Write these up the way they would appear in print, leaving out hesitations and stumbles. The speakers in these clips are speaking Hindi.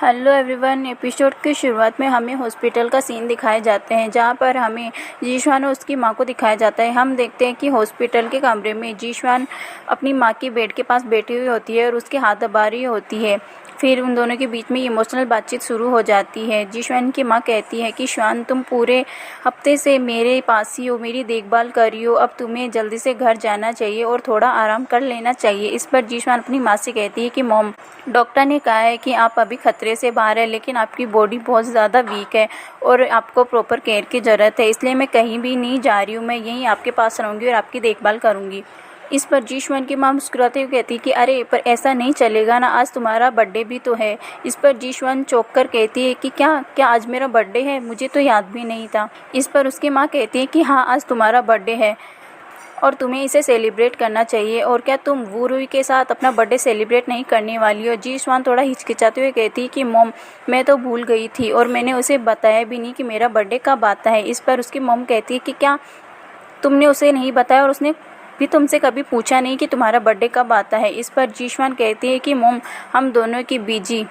Hello everyone. एपिसोड की शुरुआत में हमें हॉस्पिटल का सीन दिखाए जाते हैं, जहां पर हमें जीशवान और उसकी मां को दिखाया जाता है। हम देखते हैं कि हॉस्पिटल के कमरे में जीशवान अपनी मां की बेड के पास बैठी हुई होती है और उसके हाथ दबा रही होती है। फिर उन दोनों के बीच में इमोशनल बातचीत शुरू हो जाती है। जीशवान की मां कहती है कि श्वान, तुम पूरे हफ्ते से मेरे पास ही हो, मेरी देखभाल कर रही हो, अब तुम्हें जल्दी से घर जाना चाहिए और थोड़ा आराम कर लेना चाहिए। इस पर जीशवान अपनी माँ से कहती है कि मॉम, डॉक्टर ने कहा है कि आप अभी खतरे से बाहर है, लेकिन आपकी बॉडी बहुत ज़्यादा वीक है और आपको प्रॉपर केयर की ज़रूरत है, इसलिए मैं कहीं भी नहीं जा रही हूँ, मैं यहीं आपके पास रहूँगी और आपकी देखभाल करूँगी। इस पर जीशवान की मां मुस्कुराते हुए कहती है कि अरे पर ऐसा नहीं चलेगा ना, आज तुम्हारा बर्थडे भी तो है। इस पर जीशवान चौंक कर कहती है कि क्या आज मेरा बर्थडे है, मुझे तो याद भी नहीं था। इस पर उसकी माँ कहती है कि हाँ, आज तुम्हारा बर्थडे है और तुम्हें इसे सेलिब्रेट करना चाहिए, और क्या तुम वू रुई के साथ अपना बर्थडे सेलिब्रेट नहीं करने वाली हो। जीशवान थोड़ा हिचकिचाते हुए कहती है कि मॉम, मैं तो भूल गई थी और मैंने उसे बताया भी नहीं कि मेरा बर्थडे कब आता है। इस पर उसकी मॉम कहती है कि क्या तुमने उसे नहीं बताया और उसने भी तुमसे कभी पूछा नहीं कि तुम्हारा बर्थडे कब आता है। इस पर जीशवान कहती है कि मॉम, हम दोनों की बिजी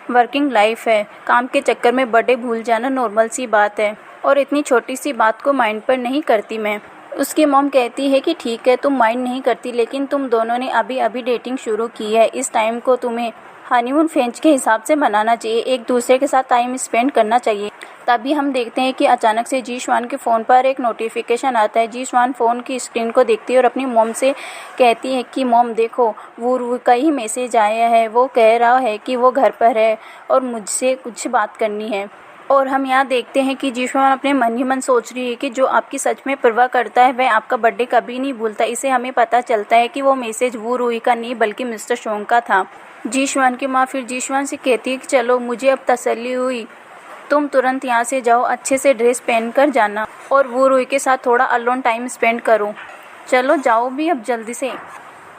वर्किंग लाइफ है, काम के चक्कर में बर्थडे भूल जाना नॉर्मल सी बात है और इतनी छोटी सी बात को माइंड पर नहीं करती मैं। उसकी मॉम कहती है कि ठीक है, तुम माइंड नहीं करती, लेकिन तुम दोनों ने अभी अभी डेटिंग शुरू की है, इस टाइम को तुम्हें हनीमून फेज के हिसाब से मनाना चाहिए, एक दूसरे के साथ टाइम स्पेंड करना चाहिए। तभी हम देखते हैं कि अचानक से जीशवान के फ़ोन पर एक नोटिफिकेशन आता है। जीशवान फ़ोन की स्क्रीन को देखती है और अपनी मॉम से कहती है कि मॉम देखो, वो का ही मैसेज आया है, वो कह रहा है कि वो घर पर है और मुझसे कुछ बात करनी है। और हम यहाँ देखते हैं कि जीशवान अपने मन ही मन सोच रही है कि जो आपकी सच में परवाह करता है वह आपका बर्थडे कभी नहीं भूलता। इसे हमें पता चलता है कि वो मैसेज वू रुई का नहीं बल्कि मिस्टर सोंग का था। जीशवान की माँ फिर जीशवान से कहती है कि चलो, मुझे अब तसल्ली हुई, तुम तुरंत यहाँ से जाओ, अच्छे से ड्रेस पहन कर जाना और वू रुई के साथ थोड़ा अलोन टाइम स्पेंड करो। चलो जाओ भी अब जल्दी से।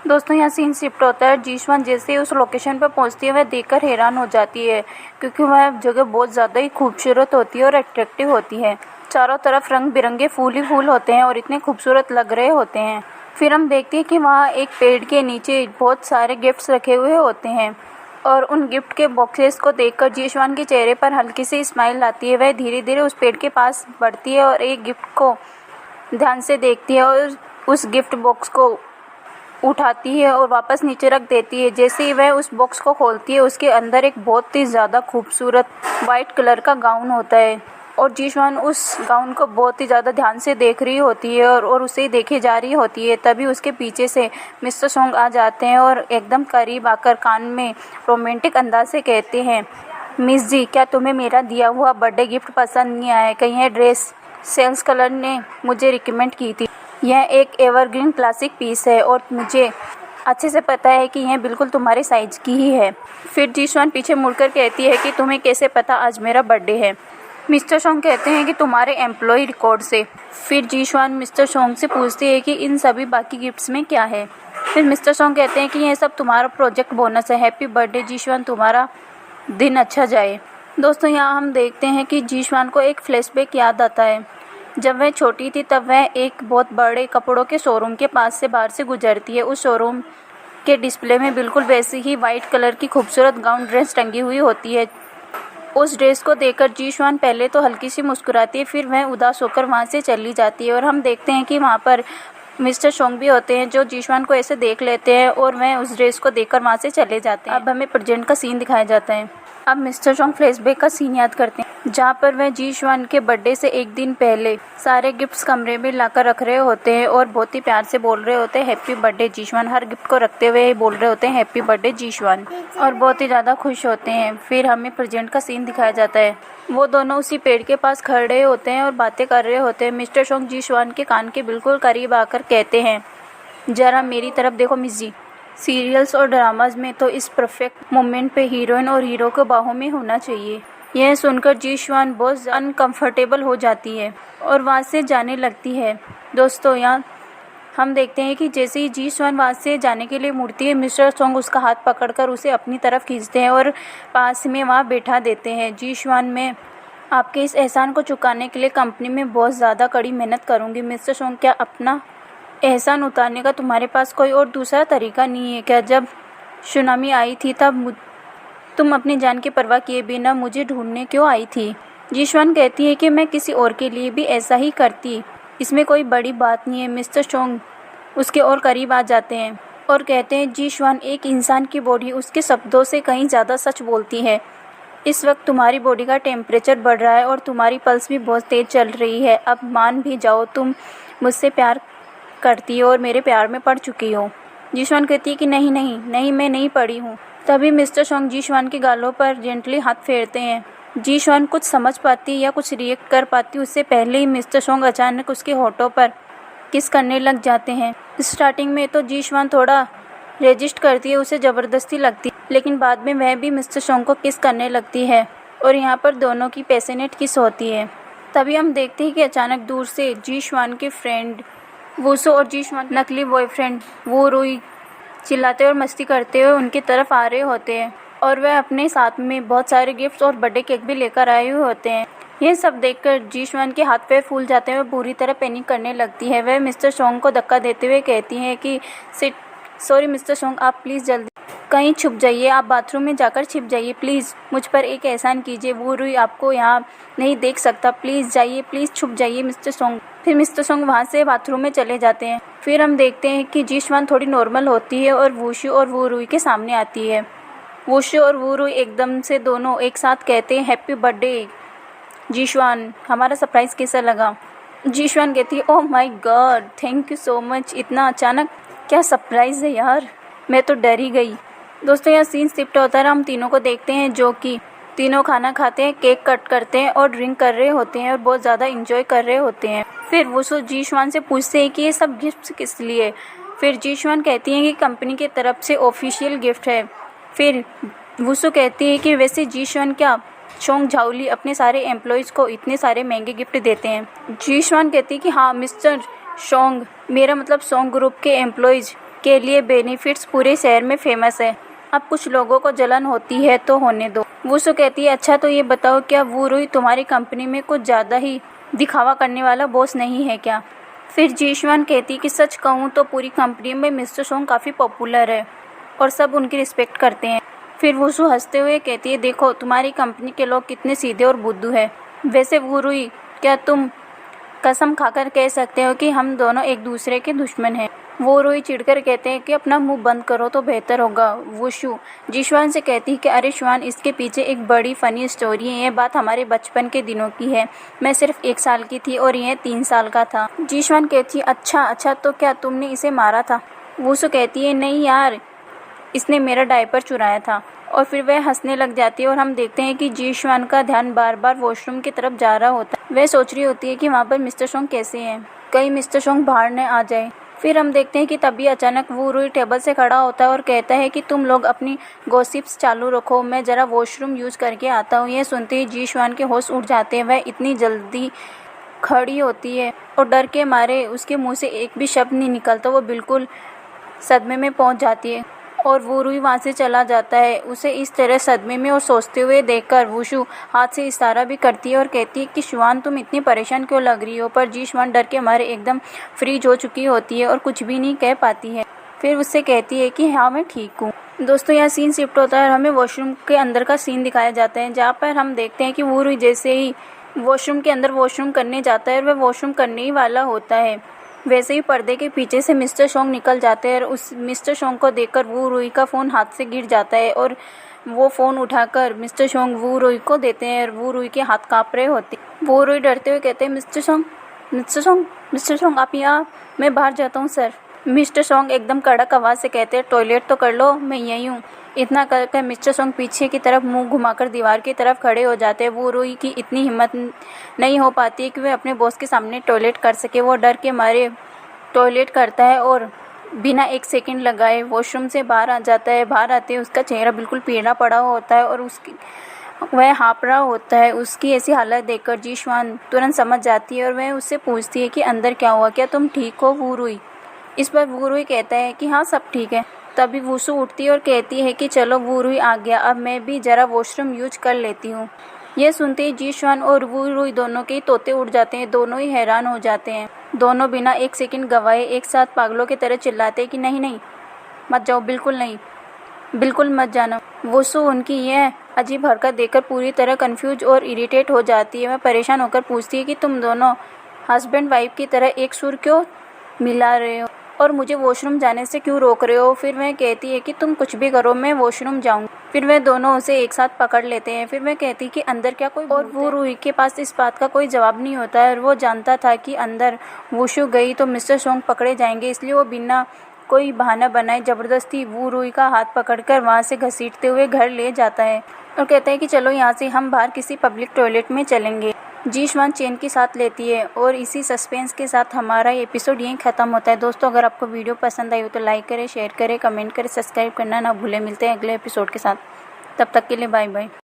दोस्तों, यहाँ सीन शिफ्ट होता है। जीशवान जैसे ही उस लोकेशन पर पहुँचती है वह देखकर हैरान हो जाती है, क्योंकि वह जगह बहुत ज़्यादा ही खूबसूरत होती है और अट्रैक्टिव होती है। चारों तरफ रंग बिरंगे फूल ही फूल होते हैं और इतने खूबसूरत लग रहे होते हैं। फिर हम देखते हैं कि वहाँ एक पेड़ के नीचे बहुत सारे गिफ्ट्स रखे हुए होते हैं और उन गिफ्ट के बॉक्सेस को देखकर जीशवान के चेहरे पर हल्की सी स्माइल आती है। वह धीरे धीरे उस पेड़ के पास बढ़ती है और एक गिफ्ट को ध्यान से देखती है और उस गिफ्ट बॉक्स को उठाती है और वापस नीचे रख देती है। जैसे ही वह उस बॉक्स को खोलती है, उसके अंदर एक बहुत ही ज़्यादा खूबसूरत वाइट कलर का गाउन होता है और जीशवान उस गाउन को बहुत ही ज़्यादा ध्यान से देख रही होती है और उसे ही देखे जा रही होती है। तभी उसके पीछे से मिस्टर सोंग आ जाते हैं और एकदम करीब आकर कान में रोमांटिक अंदाज से कहते हैं, मिस जी, क्या तुम्हें मेरा दिया हुआ बर्थडे गिफ्ट पसंद नहीं आया? कहीं यह ड्रेस सेल्स कलर ने मुझे रिकमेंड की थी। यह एक एवरग्रीन क्लासिक पीस है और मुझे अच्छे से पता है कि यह बिल्कुल तुम्हारे साइज की ही है। फिर जीशवान पीछे मुड़कर कहती है कि तुम्हें कैसे पता आज मेरा बर्थडे है? मिस्टर सोंग कहते हैं कि तुम्हारे एम्प्लॉय रिकॉर्ड से। फिर जीशवान मिस्टर सोंग से पूछती है कि इन सभी बाकी गिफ्ट्स में क्या है? फिर मिस्टर सोंग कहते हैं कि यह सब तुम्हारा प्रोजेक्ट बोनस है। हैप्पी बर्थडे जीशवान, तुम्हारा दिन अच्छा जाए। दोस्तों, यहाँ हम देखते हैं कि जीशवान को एक फ्लैशबैक याद आता है। जब वह छोटी थी तब वह एक बहुत बड़े कपड़ों के शोरूम के पास से बाहर से गुजरती है। उस शोरूम के डिस्प्ले में बिल्कुल वैसी ही वाइट कलर की खूबसूरत गाउन ड्रेस टंगी हुई होती है। उस ड्रेस को देखकर जीशवान पहले तो हल्की सी मुस्कुराती है, फिर वह उदास होकर वहाँ से चली जाती है और हम देखते हैं कि वहाँ पर मिस्टर सोंग भी होते हैं जो जीशवान को ऐसे देख लेते हैं और वह उस ड्रेस को देखकर वहाँ से चले जाते हैं। अब हमें प्रेजेंट का सीन दिखाया जाता है। अब मिस्टर सोंग फ्लैशबैक का सीन याद करते हैं, जहाँ पर वह जीशवान के बर्थडे से एक दिन पहले सारे गिफ्ट्स कमरे में लाकर रख रहे होते हैं और बहुत ही प्यार से बोल रहे होते हैं, हैप्पी बर्थडे जीशवान। हर गिफ्ट को रखते हुए बोल रहे होते हैं, हैप्पी बर्थडे जीशवान, और बहुत ही ज़्यादा खुश होते हैं। फिर हमें प्रेजेंट का सीन दिखाया जाता है। वो दोनों उसी पेड़ के पास खड़े होते हैं और बातें कर रहे होते हैं। मिस्टर सोंग जीशवान के कान के बिल्कुल करीब आकर कहते हैं, ज़रा मेरी तरफ देखो मिस जी। सीरियल्स और ड्रामाज में तो इस परफेक्ट मोमेंट पे हीरोइन और हीरो को बाहों में होना चाहिए। यह सुनकर जीशवान बहुत अनकंफर्टेबल हो जाती है और वहाँ से जाने लगती है। दोस्तों, यहाँ हम देखते हैं कि जैसे ही जीशवान वहाँ से जाने के लिए मुड़ती है, मिस्टर सोंग उसका हाथ पकड़कर उसे अपनी तरफ खींचते हैं और पास में वहाँ बैठा देते हैं। जीशवान, मैं आपके इस एहसान को चुकाने के लिए कंपनी में बहुत ज़्यादा कड़ी मेहनत करूँगी। मिस्टर सोंग, क्या अपना एहसान उतारने का तुम्हारे पास कोई और दूसरा तरीका नहीं है क्या? जब सुनामी आई थी तब तुम अपनी जान की परवाह किए बिना मुझे ढूंढने क्यों आई थी? जीशवान कहती है कि मैं किसी और के लिए भी ऐसा ही करती, इसमें कोई बड़ी बात नहीं है। मिस्टर सोंग उसके और करीब आ जाते हैं और कहते हैं, जीशवान, एक इंसान की बॉडी उसके शब्दों से कहीं ज़्यादा सच बोलती है। इस वक्त तुम्हारी बॉडी का टेम्परेचर बढ़ रहा है और तुम्हारी पल्स भी बहुत तेज़ चल रही है। अब मान भी जाओ तुम मुझसे प्यार करती हो और मेरे प्यार में पड़ चुकी हो। जीशवान कहती है कि नहीं नहीं नहीं, मैं नहीं पड़ी हूँ। तभी मिस्टर सोंग जीशवान के गालों पर जेंटली हाथ फेरते हैं। जीशवान कुछ समझ पाती या कुछ रिएक्ट कर पाती उससे पहले ही मिस्टर सोंग अचानक उसके होठों पर किस करने लग जाते हैं। स्टार्टिंग में तो जीशवान थोड़ा रेजिस्ट करती है, उसे ज़बरदस्ती लगती, लेकिन बाद में वह भी मिस्टर सोंग को किस करने लगती है और यहाँ पर दोनों की पैशनेट किस होती है। तभी हम देखते हैं कि अचानक दूर से जीशवान के फ्रेंड वूसो और जीशवान नकली बॉयफ्रेंड वो रुई चिल्लाते और मस्ती करते हुए उनकी तरफ आ रहे होते हैं और वह अपने साथ में बहुत सारे गिफ्ट्स और बर्थडे केक भी लेकर आए हुए होते हैं। यह सब देखकर जीशवान के हाथ पैर फूल जाते हैं और बुरी तरह पैनिक करने लगती है। वह मिस्टर सोंग को धक्का देते हुए कहती है कि सॉरी मिस्टर सोंग, आप प्लीज़ जल्दी कहीं छुप जाइए, आप बाथरूम में जाकर छिप जाइए, प्लीज़ मुझ पर एक एहसान कीजिए, वो रुई आपको यहाँ नहीं देख सकता, प्लीज़ जाइए, प्लीज़ छुप जाइए मिस्टर सोंग। फिर मिस्टर सोंग वहाँ से बाथरूम में चले जाते हैं। फिर हम देखते हैं कि जीशवान थोड़ी नॉर्मल होती है और वूशु और वो रुई के सामने आती है। वूशु और वो रुई एकदम से दोनों एक साथ कहते हैं, हैप्पी बर्थडे जीशवान, हमारा सरप्राइज़ कैसा लगा? जीशवान कहती है, oh my God, thank you so much, इतना अचानक क्या सरप्राइज़ है यार, मैं तो डर ही गई। दोस्तों यहाँ सीन शिफ्ट होता है, हम तीनों को देखते हैं जो कि तीनों खाना खाते हैं, केक कट करते हैं और ड्रिंक कर रहे होते हैं और बहुत ज़्यादा इंजॉय कर रहे होते हैं। फिर वो जीशवान से पूछते हैं कि ये सब गिफ्ट किस लिए? फिर जीशवान कहती हैं कि कंपनी की तरफ से ऑफिशियल गिफ्ट है। फिर वुसु कहती है कि वैसे जीशवान क्या सोंग झाओली अपने सारे एम्प्लॉयज़ को इतने सारे महंगे गिफ्ट देते हैं? जीशवान कहती है कि हाँ मिस्टर सोंग, मेरा मतलब सोंग ग्रुप के एम्प्लॉयज़ के लिए बेनिफिट्स पूरे शहर में फेमस है। अब कुछ लोगों को जलन होती है तो होने दो। वुसु कहती है, अच्छा तो ये बताओ, क्या वो रुई तुम्हारी कंपनी में कुछ ज़्यादा ही दिखावा करने वाला बॉस नहीं है क्या? फिर जीशवान कहती है कि सच कहूँ तो पूरी कंपनी में मिस्टर सोंग काफ़ी पॉपुलर है और सब उनकी रिस्पेक्ट करते हैं। फिर वुसु हंसते हुए कहती है, देखो तुम्हारी कंपनी के लोग कितने सीधे और बुद्धू हैं। वैसे वो रुई, क्या तुम कसम खाकर कह सकते हो कि हम दोनों एक दूसरे के दुश्मन हैं? वो रुई चिढ़कर कहते हैं कि अपना मुंह बंद करो तो बेहतर होगा। वुशु जीशवान से कहती है कि अरे श्वान, इसके पीछे एक बड़ी फ़नी स्टोरी है, ये बात हमारे बचपन के दिनों की है। मैं सिर्फ 1 साल की थी और यह 3 साल का था। जीशवान कहती है, अच्छा तो क्या तुमने इसे मारा था? वुशु कहती है, नहीं यार, इसने मेरा डायपर चुराया था। और फिर वह हंसने लग जाती है और हम देखते हैं कि जीशवान का ध्यान बार बार वॉशरूम की तरफ जा रहा होता है। वह सोच रही होती है कि वहाँ पर मिस्टर सोंग कैसे हैं, कहीं मिस्टर सोंग बाहर न आ जाए। फिर हम देखते हैं कि तभी अचानक वो रुई टेबल से खड़ा होता है और कहता है कि तुम लोग अपनी गॉसिप्स चालू रखो, मैं ज़रा वॉशरूम यूज़ करके आता हूँ। यह सुनते ही जीशवान के होश उड़ जाते हैं। वह इतनी जल्दी खड़ी होती है और डर के मारे उसके मुँह से एक भी शब्द नहीं निकलता। वो बिल्कुल सदमे में पहुँच जाती है और वो रुई वहाँ से चला जाता है। उसे इस तरह सदमे में और सोचते हुए देखकर वुशु हाथ से इशारा भी करती है और कहती है कि श्वान, तुम इतनी परेशान क्यों लग रही हो? पर जीशवान डर के मारे एकदम फ्रीज हो चुकी होती है और कुछ भी नहीं कह पाती है। फिर उससे कहती है कि हाँ मैं ठीक हूँ। दोस्तों यहाँ सीन शिफ्ट होता है और हमें वॉशरूम के अंदर का सीन दिखाया जाता है, जहाँ पर हम देखते हैं कि वो रुई जैसे ही वॉशरूम के अंदर वॉशरूम करने जाता है और वह वॉशरूम करने ही वाला होता है, वैसे ही पर्दे के पीछे से मिस्टर सोंग निकल जाते हैं और उस मिस्टर सोंग को देखकर वो रुई का फ़ोन हाथ से गिर जाता है और वो फ़ोन उठाकर मिस्टर सोंग वो रुई को देते हैं और वो रुई के हाथ काँप रहे होते हैं। वो रुई डरते हुए कहते हैं, मिस्टर सोंग आप यहाँ, मैं बाहर जाता हूँ सर। मिस्टर सोंग एकदम कड़क आवाज़ से कहते हैं, टॉयलेट तो कर लो, मैं यहीं हूँ। इतना करके मिस्टर सोंग पीछे की तरफ मुंह घुमाकर दीवार की तरफ खड़े हो जाते हैं। वो रुई की इतनी हिम्मत नहीं हो पाती है कि वह अपने बॉस के सामने टॉयलेट कर सके। वो डर के मारे टॉयलेट करता है और बिना 1 सेकंड लगाए वॉशरूम से बाहर आ जाता है। बाहर आते ही उसका चेहरा बिल्कुल पीला पड़ा हुआ होता है और वह हाँफ रहा होता है। उसकी ऐसी हालत देखकर जीशवान तुरंत समझ जाती है और वह उससे पूछती है कि अंदर क्या हुआ, क्या तुम ठीक हो वो रुई? इस पर वो रुई कहता है कि हाँ सब ठीक है। तभी वुसु उठती है और कहती है कि चलो वो रुई आ गया, अब मैं भी ज़रा वॉशरूम यूज कर लेती हूँ। यह सुनते ही जीशवान और वो रुई दोनों के तोते उड़ जाते हैं। दोनों ही हैरान हो जाते हैं। दोनों बिना 1 सेकंड गवाए एक साथ पागलों की तरह चिल्लाते हैं कि नहीं नहीं, मत जाओ, बिल्कुल नहीं। बिल्कुल मत जाना। वुसु उनकी यह अजीब हरकत देखकर पूरी तरह कंफ्यूज और इरिटेट हो जाती है। वह परेशान होकर पूछती है कि तुम दोनों हस्बैंड वाइफ की तरह एक सुर क्यों मिला रहे हो और मुझे वॉशरूम जाने से क्यों रोक रहे हो। फिर वह कहती है कि तुम कुछ भी करो, मैं वॉशरूम जाऊंगी। फिर वे दोनों उसे एक साथ पकड़ लेते हैं। फिर वह कहती कि अंदर क्या कोई और वो रूही के पास इस बात का कोई जवाब नहीं होता है और वो जानता था कि अंदर वुसु गई तो मिस्टर सोंग पकड़े जाएंगे, इसलिए वो बिना कोई बहाना बनाए ज़बरदस्ती वो रूही का हाथ पकड़कर वहाँ से घसीटते हुए घर ले जाता है और कहता है कि चलो यहाँ से हम बाहर किसी पब्लिक टॉयलेट में चलेंगे। जी श्वान चेन की साथ लेती है और इसी सस्पेंस के साथ हमारा एपिसोड यहीं ख़त्म होता है। दोस्तों, अगर आपको वीडियो पसंद आई हो तो लाइक करें, शेयर करें, कमेंट करें, सब्सक्राइब करना ना भूलें। मिलते हैं अगले एपिसोड के साथ। तब तक के लिए बाय बाय।